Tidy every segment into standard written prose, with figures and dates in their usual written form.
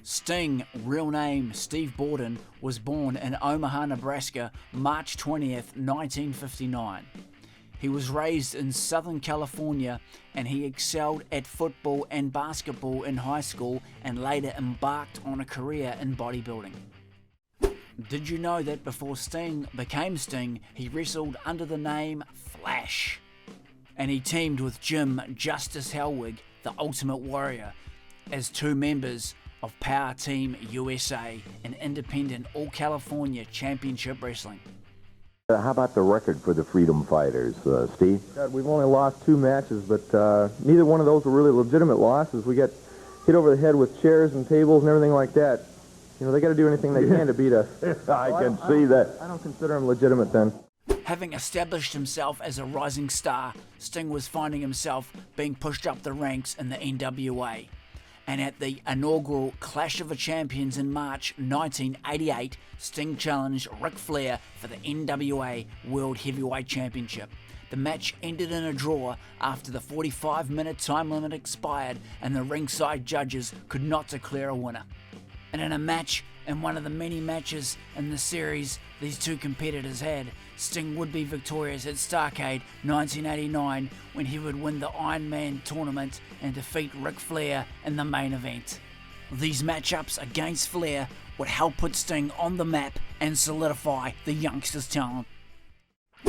Sting, real name Steve Borden, was born in Omaha, Nebraska, March 20th, 1959. He was raised in Southern California and he excelled at football and basketball in high school and later embarked on a career in bodybuilding. Did you know that before Sting became Sting, he wrestled under the name Flash? And he teamed with Jim Justice Hellwig, the Ultimate Warrior, as two members of Power Team USA, an independent All-California Championship Wrestling. How about the record for the Freedom Fighters, Steve? God, we've only lost 2 matches, but neither one of those were really legitimate losses. We got hit over the head with chairs and tables and everything like that. You know, they got to do anything they can to beat us. I can see that. I don't consider them legitimate then. Having established himself as a rising star, Sting was finding himself being pushed up the ranks in the NWA. And at the inaugural Clash of the Champions in March 1988, Sting challenged Ric Flair for the NWA World Heavyweight Championship. The match ended in a draw after the 45-minute time limit expired and the ringside judges could not declare a winner. And in a match, in one of the many matches in the series these two competitors had, Sting would be victorious at Starrcade 1989 when he would win the Iron Man tournament and defeat Ric Flair in the main event. These matchups against Flair would help put Sting on the map and solidify the youngster's talent.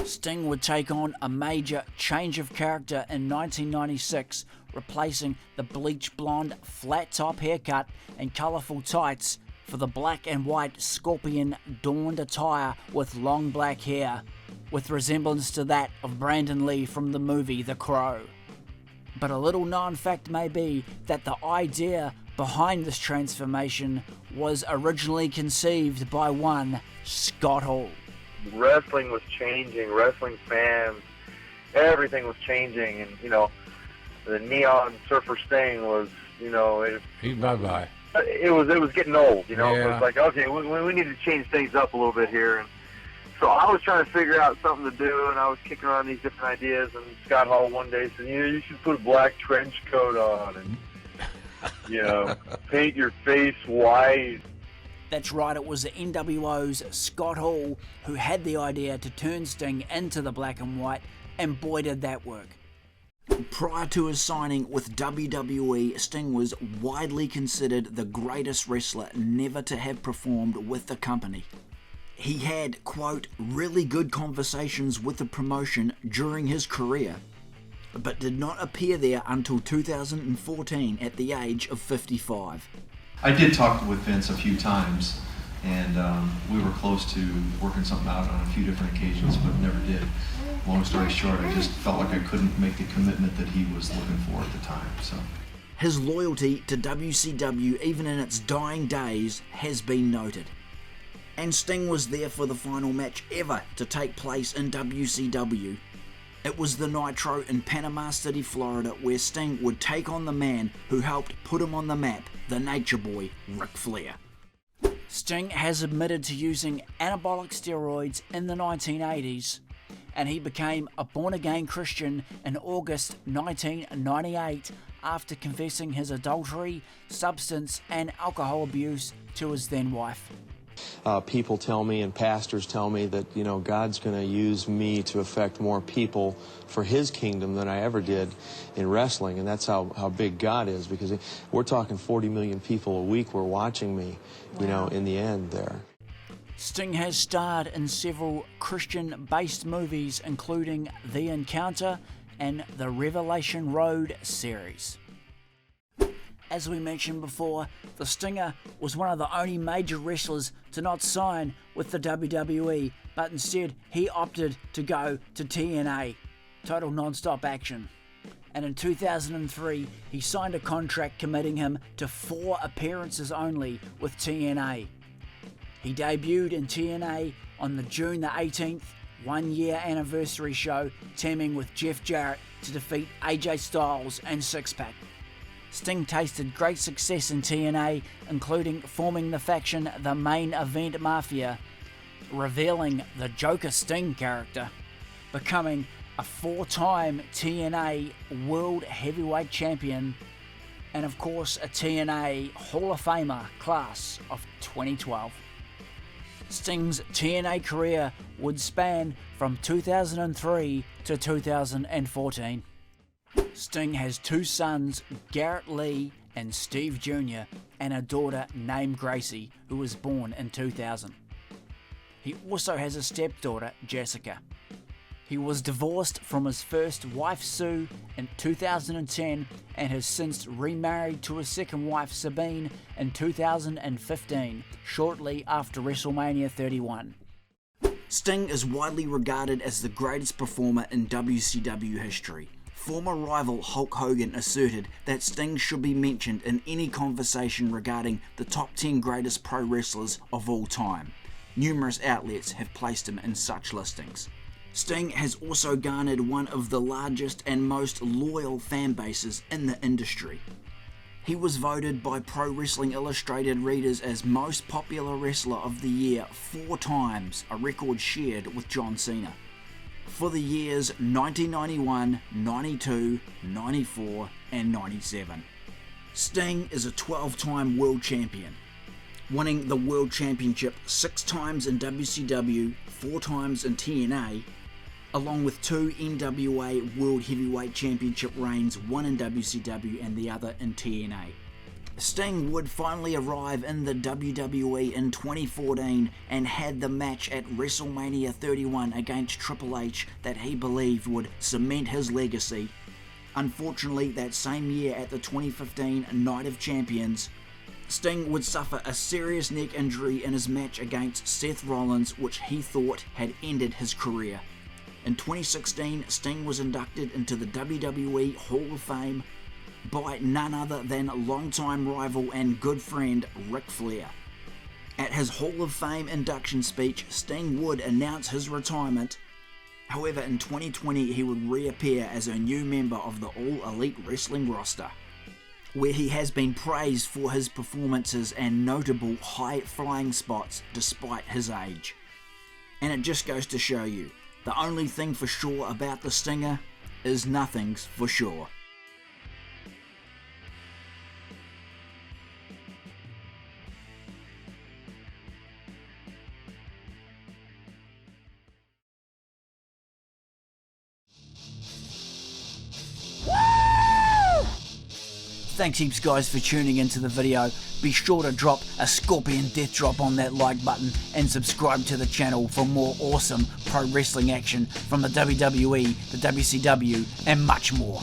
Sting would take on a major change of character in 1996, replacing the bleach blonde flat top haircut and colourful tights for the black and white scorpion adorned attire with long black hair, with resemblance to that of Brandon Lee from the movie The Crow. But a little known fact may be that the idea behind this transformation was originally conceived by one Scott Hall. Wrestling was changing, wrestling fans, everything was changing, and the neon surfer Sting was, bye-bye. It was getting old, Yeah. It was like, okay, we need to change things up a little bit here. And so I was trying to figure out something to do, and I was kicking around these different ideas, and Scott Hall one day said, you should put a black trench coat on and, paint your face white. That's right, it was the NWO's Scott Hall who had the idea to turn Sting into the black and white, and boy did that work. Prior to his signing with WWE, Sting was widely considered the greatest wrestler never to have performed with the company. He had, quote, really good conversations with the promotion during his career, but did not appear there until 2014 at the age of 55. I did talk with Vince a few times, and we were close to working something out on a few different occasions, but never did. Long story short, I just felt like I couldn't make the commitment that he was looking for at the time. So, his loyalty to WCW, even in its dying days, has been noted. And Sting was there for the final match ever to take place in WCW. It was the Nitro in Panama City, Florida, where Sting would take on the man who helped put him on the map, the Nature Boy, Ric Flair. Sting has admitted to using anabolic steroids in the 1980s, and he became a born-again Christian in August 1998 after confessing his adultery, substance and alcohol abuse to his then-wife. People tell me and pastors tell me that, God's going to use me to affect more people for his kingdom than I ever did in wrestling, and that's how big God is, because we're talking 40 million people a week were watching me, in the end there. Sting has starred in several Christian-based movies, including The Encounter and the Revelation Road series. As we mentioned before, the Stinger was one of the only major wrestlers to not sign with the WWE, but instead he opted to go to TNA, Total Non-Stop Action. And in 2003, he signed a contract committing him to 4 appearances only with TNA. He debuted in TNA on the June the 18th, 1-year anniversary show, teaming with Jeff Jarrett to defeat AJ Styles and Six-Pack. Sting tasted great success in TNA, including forming the faction The Main Event Mafia, revealing the Joker Sting character, becoming a 4-time TNA World Heavyweight Champion, and of course a TNA Hall of Famer class of 2012. Sting's TNA career would span from 2003 to 2014. Sting has two sons, Garrett Lee and Steve Jr., and a daughter named Gracie, who was born in 2000. He also has a stepdaughter, Jessica. He was divorced from his first wife, Sue, in 2010 and has since remarried to his second wife, Sabine, in 2015, shortly after WrestleMania 31. Sting is widely regarded as the greatest performer in WCW history. Former rival Hulk Hogan asserted that Sting should be mentioned in any conversation regarding the top 10 greatest pro wrestlers of all time. Numerous outlets have placed him in such listings. Sting has also garnered one of the largest and most loyal fan bases in the industry. He was voted by Pro Wrestling Illustrated readers as most popular wrestler of the year 4 times, a record shared with John Cena. For the years 1991, 92, 94 and 97. Sting is a 12-time world champion, winning the World Championship 6 times in WCW, 4 times in TNA, along with 2 NWA World Heavyweight Championship reigns, one in WCW and the other in TNA. Sting would finally arrive in the WWE in 2014 and had the match at WrestleMania 31 against Triple H that he believed would cement his legacy. Unfortunately, that same year at the 2015 Night of Champions, Sting would suffer a serious neck injury in his match against Seth Rollins, which he thought had ended his career. In 2016, Sting was inducted into the WWE Hall of Fame by none other than longtime rival and good friend Ric Flair. At his Hall of Fame induction speech, Sting would announce his retirement. However, in 2020 he would reappear as a new member of the All Elite Wrestling roster, where he has been praised for his performances and notable high-flying spots despite his age. And it just goes to show you, the only thing for sure about the Stinger is nothing's for sure. Thanks heaps guys for tuning into the video. Be sure to drop a scorpion death drop on that like button and subscribe to the channel for more awesome pro wrestling action from the WWE, the WCW and much more.